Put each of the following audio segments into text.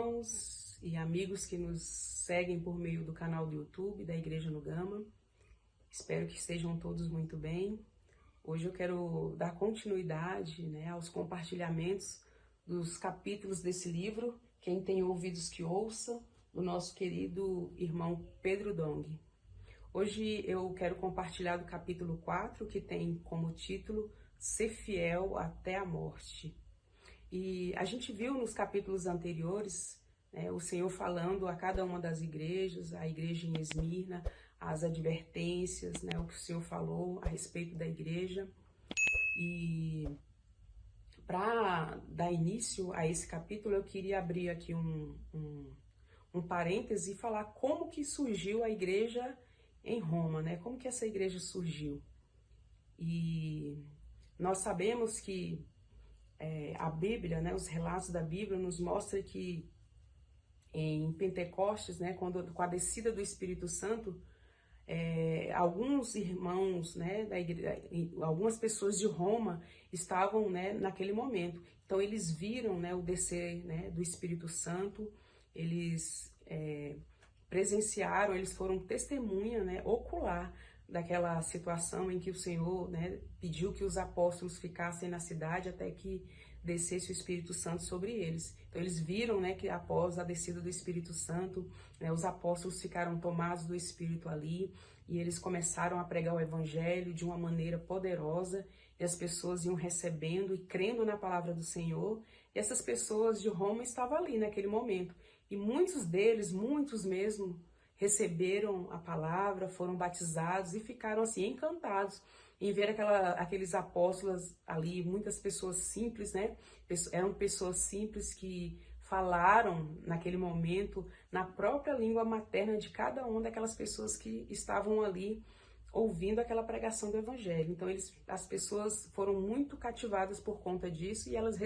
irmãos e amigos que nos seguem por meio do canal do YouTube da Igreja no Gama. Espero que estejam todos muito bem. Hoje eu quero dar continuidade, aos compartilhamentos dos capítulos desse livro. Quem tem ouvidos que ouça, do nosso querido irmão Pedro Dong. Hoje eu quero compartilhar do capítulo 4, que tem como título Ser Fiel até a Morte. E a gente viu nos capítulos anteriores, o Senhor falando a cada uma das igrejas, a igreja em Esmirna, as advertências, o que o Senhor falou a respeito da igreja. E para dar início a esse capítulo, eu queria abrir aqui um parêntese e falar como que surgiu a igreja em Roma, como que essa igreja surgiu. E nós sabemos que a Bíblia, os relatos da Bíblia nos mostram que em Pentecostes, com a descida do Espírito Santo, alguns irmãos, da igreja, algumas pessoas de Roma estavam, naquele momento. Então eles viram, o descer, do Espírito Santo, eles presenciaram, eles foram testemunha, ocular daquela situação em que o Senhor, pediu que os apóstolos ficassem na cidade até que descesse o Espírito Santo sobre eles. Então eles viram, que após a descida do Espírito Santo, os apóstolos ficaram tomados do Espírito ali e eles começaram a pregar o Evangelho de uma maneira poderosa e as pessoas iam recebendo e crendo na palavra do Senhor. E essas pessoas de Roma estavam ali naquele momento. E muitos deles, muitos mesmo, receberam a palavra, foram batizados e ficaram assim encantados em ver aqueles apóstolos ali, muitas pessoas simples, eram pessoas simples que falaram naquele momento na própria língua materna de cada uma daquelas pessoas que estavam ali ouvindo aquela pregação do Evangelho. Então as pessoas foram muito cativadas por conta disso e elas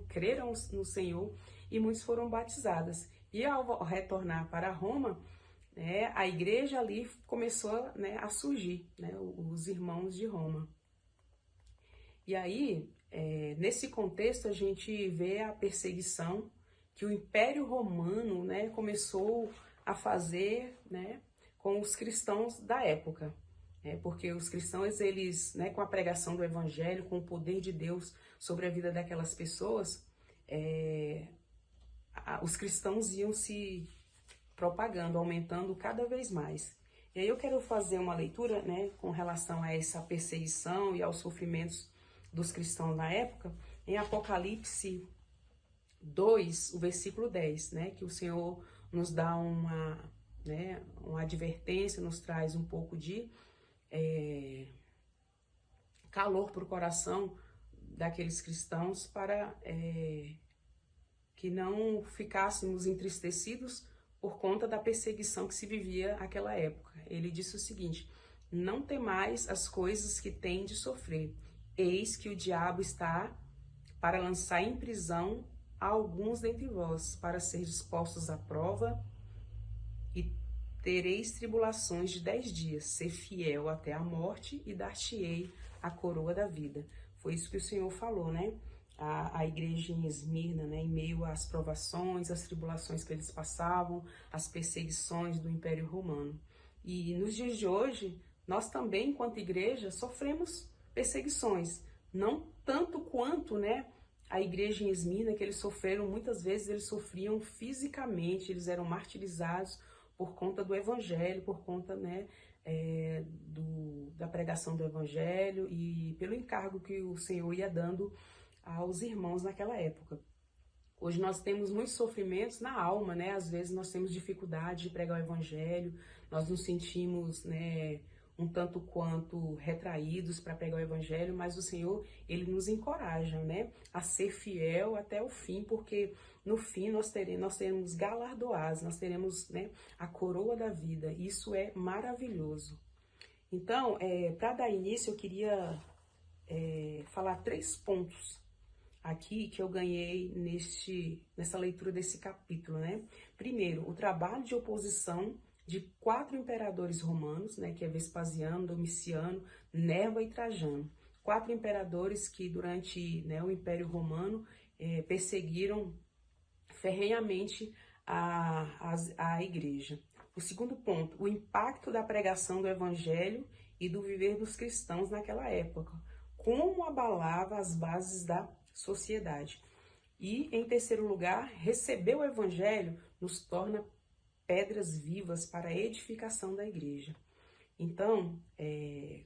creram no Senhor e muitos foram batizadas. E ao retornar para Roma, a igreja ali começou a surgir, os irmãos de Roma. E aí, nesse contexto, a gente vê a perseguição que o Império Romano começou a fazer com os cristãos da época. Porque os cristãos, eles, com a pregação do Evangelho, com o poder de Deus sobre a vida daquelas pessoas, os cristãos iam se propagando, aumentando cada vez mais. E aí eu quero fazer uma leitura, com relação a essa perseguição e aos sofrimentos dos cristãos na época, em Apocalipse 2, o versículo 10, que o Senhor nos dá uma advertência, nos traz um pouco de calor para o coração daqueles cristãos para que não ficássemos entristecidos por conta da perseguição que se vivia naquela época. Ele disse o seguinte: não temais as coisas que tem de sofrer. Eis que o diabo está para lançar em prisão a alguns dentre vós, para ser expostos à prova, e tereis tribulações de 10 dias. Ser fiel até a morte, e dar-te-ei a coroa da vida. Foi isso que o Senhor falou, a igreja em Esmirna, em meio às provações, às tribulações que eles passavam, às perseguições do Império Romano. E nos dias de hoje, nós também, enquanto igreja, sofremos perseguições. Não tanto quanto, a igreja em Esmirna, que eles sofreram, muitas vezes eles sofriam fisicamente, eles eram martirizados por conta do Evangelho, por conta, da pregação do Evangelho e pelo encargo que o Senhor ia dando aos irmãos naquela época. Hoje nós temos muitos sofrimentos na alma, às vezes nós temos dificuldade de pregar o Evangelho, nós nos sentimos, um tanto quanto retraídos para pregar o Evangelho, mas o Senhor, Ele nos encoraja, a ser fiel até o fim, porque no fim nós teremos galardoados, nós teremos, a coroa da vida. Isso é maravilhoso. Então, para dar início, eu queria falar 3 pontos aqui que eu ganhei nessa leitura desse capítulo, Primeiro, o trabalho de oposição de 4 imperadores romanos, que é Vespasiano, Domiciano, Nerva e Trajano. 4 imperadores que durante o Império Romano perseguiram ferrenhamente a igreja. O segundo ponto, o impacto da pregação do evangelho e do viver dos cristãos naquela época. Como abalava as bases da sociedade. E, em terceiro lugar, receber o evangelho nos torna pedras vivas para a edificação da igreja. Então,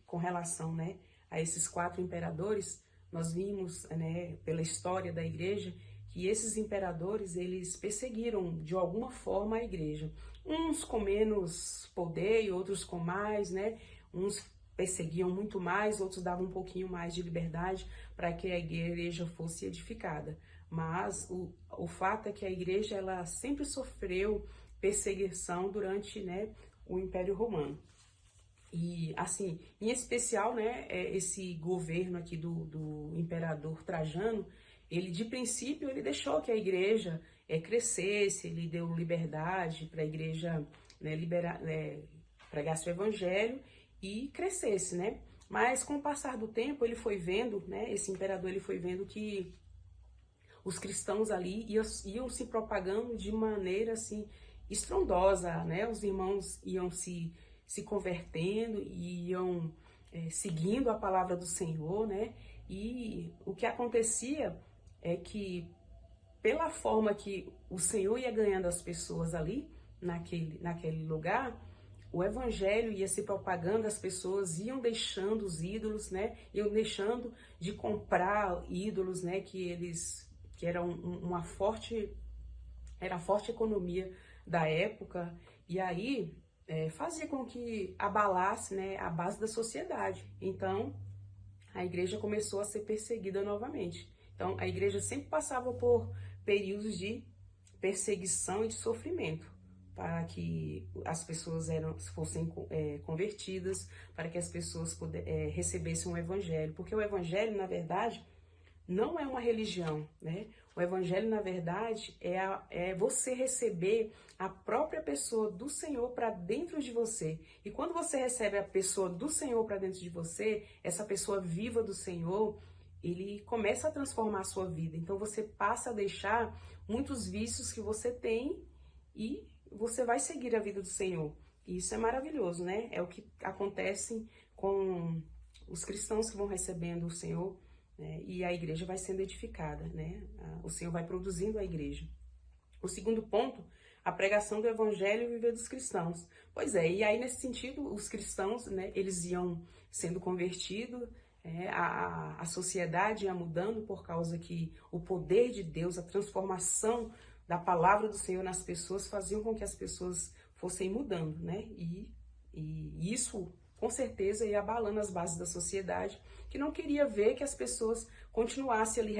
com relação, né, a esses 4 imperadores, nós vimos, né, pela história da igreja, que esses imperadores, eles perseguiram de alguma forma a igreja. Uns com menos poder e outros com mais, né? Uns perseguiam muito mais, outros davam um pouquinho mais de liberdade para que a igreja fosse edificada. Mas o fato é que a igreja, ela sempre sofreu perseguição durante, né, o Império Romano. E, assim, em especial, né, esse governo aqui do imperador Trajano, ele, de princípio, ele deixou que a igreja crescesse, ele deu liberdade para a igreja, né, pregasse o evangelho e crescesse, né? Mas, com o passar do tempo, ele foi vendo, né, esse imperador, ele foi vendo que os cristãos ali iam se propagando de maneira, assim, estrondosa, né? Os irmãos iam se convertendo e iam seguindo a palavra do Senhor, né? E o que acontecia é que, pela forma que o Senhor ia ganhando as pessoas ali, naquele lugar, o evangelho ia se propagando, as pessoas iam deixando os ídolos, né? Iam deixando de comprar ídolos, né? Que era uma forte economia da época, e aí fazia com que abalasse, né, a base da sociedade. Então, a igreja começou a ser perseguida novamente. Então, a igreja sempre passava por períodos de perseguição e de sofrimento, para que as pessoas fossem convertidas, para que as pessoas recebessem o evangelho. Porque o evangelho, na verdade, não é uma religião, né? O evangelho, na verdade, é você receber a própria pessoa do Senhor para dentro de você. E quando você recebe a pessoa do Senhor para dentro de você, essa pessoa viva do Senhor, ele começa a transformar a sua vida. Então você passa a deixar muitos vícios que você tem e você vai seguir a vida do Senhor. E isso é maravilhoso, né? É o que acontece com os cristãos que vão recebendo o Senhor, né? E a igreja vai sendo edificada, né? O Senhor vai produzindo a igreja. O segundo ponto, a pregação do evangelho e o viver dos cristãos. Pois é, e aí nesse sentido, os cristãos, né, eles iam sendo convertidos, a sociedade ia mudando por causa que o poder de Deus, a transformação da palavra do Senhor nas pessoas faziam com que as pessoas fossem mudando, né? E isso, com certeza, ia abalando as bases da sociedade, que não queria ver que as pessoas continuassem ali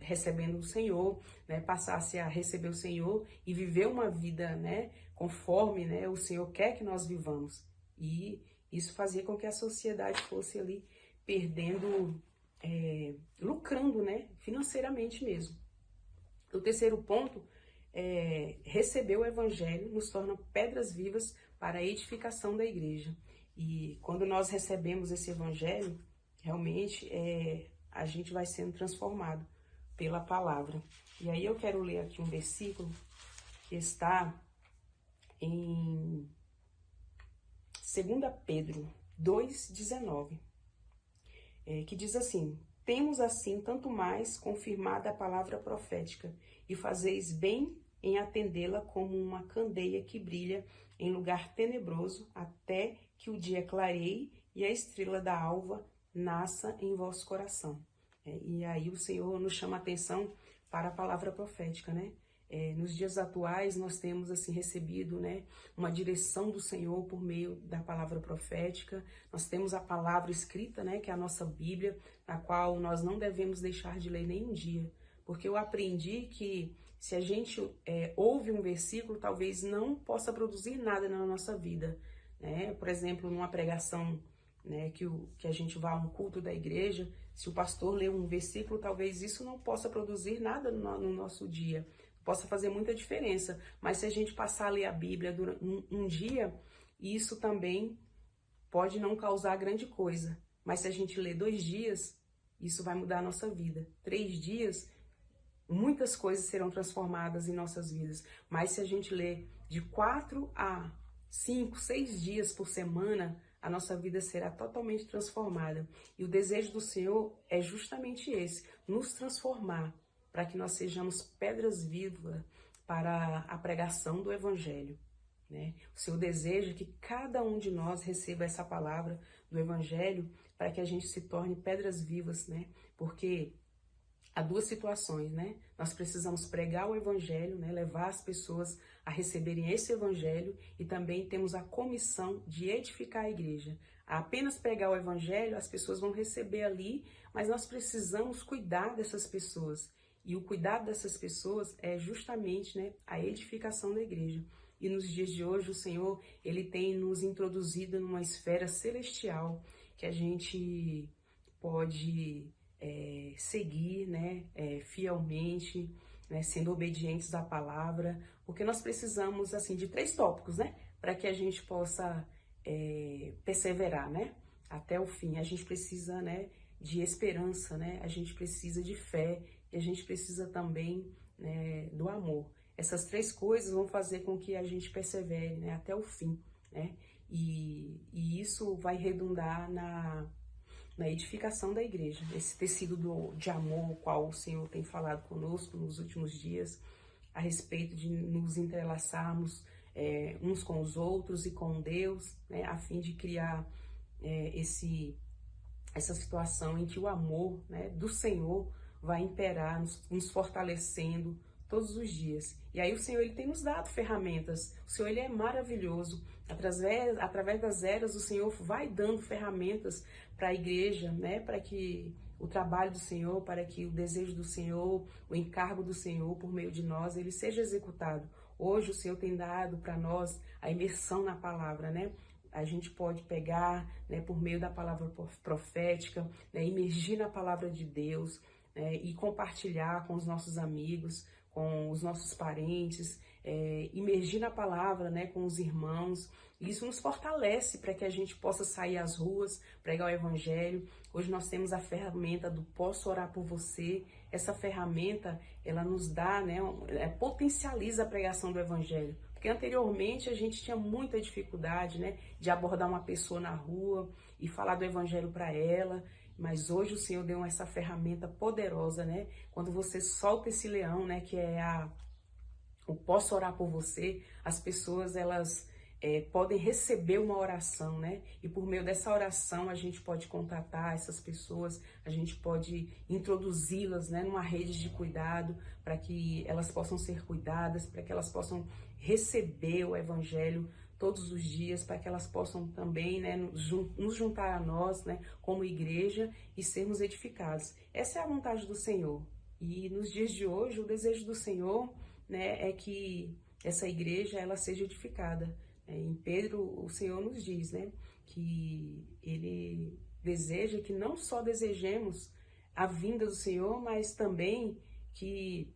recebendo o Senhor, né? Passassem a receber o Senhor e viver uma vida, né, conforme, né, o Senhor quer que nós vivamos. E isso fazia com que a sociedade fosse ali perdendo, lucrando, né, financeiramente mesmo. O terceiro ponto, receber o evangelho nos torna pedras vivas para a edificação da igreja. E quando nós recebemos esse evangelho, realmente a gente vai sendo transformado pela palavra. E aí eu quero ler aqui um versículo que está em 2 Pedro 2,19, que diz assim: temos assim tanto mais confirmada a palavra profética, e fazeis bem em atendê-la como uma candeia que brilha em lugar tenebroso, até que o dia clareie e a estrela da alva nasça em vosso coração. E aí o Senhor nos chama a atenção para a palavra profética, né? Nos dias atuais nós temos assim recebido, né, uma direção do Senhor por meio da palavra profética. Nós temos a palavra escrita, né, que é a nossa Bíblia, a qual nós não devemos deixar de ler nem um dia, porque eu aprendi que se a gente ouve um versículo, talvez não possa produzir nada na nossa vida, né? Por exemplo, numa pregação, né, que a gente vá a um culto da igreja, se o pastor lê um versículo, talvez isso não possa produzir nada no nosso dia, possa fazer muita diferença, mas se a gente passar a ler a Bíblia durante um dia, isso também pode não causar grande coisa, mas se a gente ler 2 dias, isso vai mudar a nossa vida. 3 dias, muitas coisas serão transformadas em nossas vidas. Mas se a gente ler de 4 a 5, 6 dias por semana, a nossa vida será totalmente transformada. E o desejo do Senhor é justamente esse, nos transformar, para que nós sejamos pedras vivas para a pregação do Evangelho, né? O Senhor deseja que cada um de nós receba essa palavra do Evangelho para que a gente se torne pedras vivas, né? Porque há duas situações, né? Nós precisamos pregar o Evangelho, né? Levar as pessoas a receberem esse Evangelho, e também temos a comissão de edificar a igreja. A apenas pregar o Evangelho, as pessoas vão receber ali, mas nós precisamos cuidar dessas pessoas. E o cuidado dessas pessoas é justamente, né, a edificação da igreja. E nos dias de hoje o Senhor, Ele tem nos introduzido numa esfera celestial que a gente pode seguir, né, fielmente, né, sendo obedientes à palavra, porque nós precisamos, assim, de 3 tópicos, né, para que a gente possa perseverar, né, até o fim. A gente precisa, né, de esperança, né, a gente precisa de fé, e a gente precisa também, né, do amor. Essas 3 coisas vão fazer com que a gente persevere, né, até o fim, né, e isso vai redundar na edificação da igreja. Esse tecido de amor, o qual o Senhor tem falado conosco nos últimos dias, a respeito de nos entrelaçarmos uns com os outros e com Deus, né, a fim de criar essa situação em que o amor, né, do Senhor vai imperar, nos fortalecendo todos os dias. E aí o Senhor, Ele tem nos dado ferramentas. O Senhor, Ele é maravilhoso. Através das eras, o Senhor vai dando ferramentas para a igreja, né, para que o trabalho do Senhor, para que o desejo do Senhor, o encargo do Senhor por meio de nós, ele seja executado. Hoje o Senhor tem dado para nós a imersão na palavra, né? A gente pode pegar, né, por meio da palavra profética, né, imergir na palavra de Deus, né, e compartilhar com os nossos amigos, com os nossos parentes, imergir na palavra, né, com os irmãos. Isso nos fortalece para que a gente possa sair às ruas, pregar o Evangelho. Hoje nós temos a ferramenta do Posso Orar por Você. Essa ferramenta, ela nos dá, né, potencializa a pregação do Evangelho. Porque anteriormente a gente tinha muita dificuldade, né, de abordar uma pessoa na rua e falar do Evangelho para ela. Mas hoje o Senhor deu essa ferramenta poderosa, né? Quando você solta esse leão, né, que é o Posso Orar por Você, as pessoas, elas podem receber uma oração, né? E por meio dessa oração a gente pode contatar essas pessoas, a gente pode introduzi-las, né, numa rede de cuidado, para que elas possam ser cuidadas, para que elas possam receber o Evangelho todos os dias, para que elas possam também, né, nos juntar a nós, né, como igreja, e sermos edificados. Essa é a vontade do Senhor. E nos dias de hoje, o desejo do Senhor, né, é que essa igreja ela seja edificada. Em Pedro, o Senhor nos diz, né, que Ele deseja que não só desejemos a vinda do Senhor, mas também que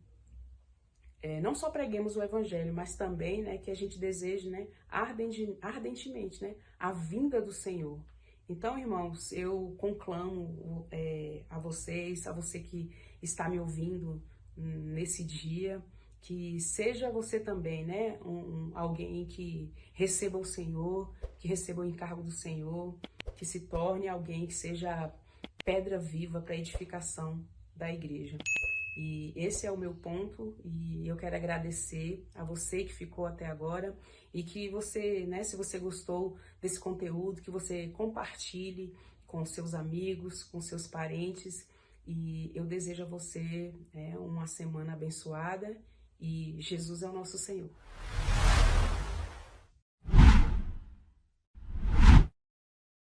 não só preguemos o Evangelho, mas também, né, que a gente deseje, né, ardentemente, né, a vinda do Senhor. Então, irmãos, eu conclamo a você que está me ouvindo nesse dia, que seja você também, né, alguém que receba o Senhor, que receba o encargo do Senhor, que se torne alguém que seja pedra viva para a edificação da igreja. E esse é o meu ponto, e eu quero agradecer a você que ficou até agora, e que você, né, se você gostou desse conteúdo, que você compartilhe com seus amigos, com seus parentes, e eu desejo a você uma semana abençoada, e Jesus é o nosso Senhor.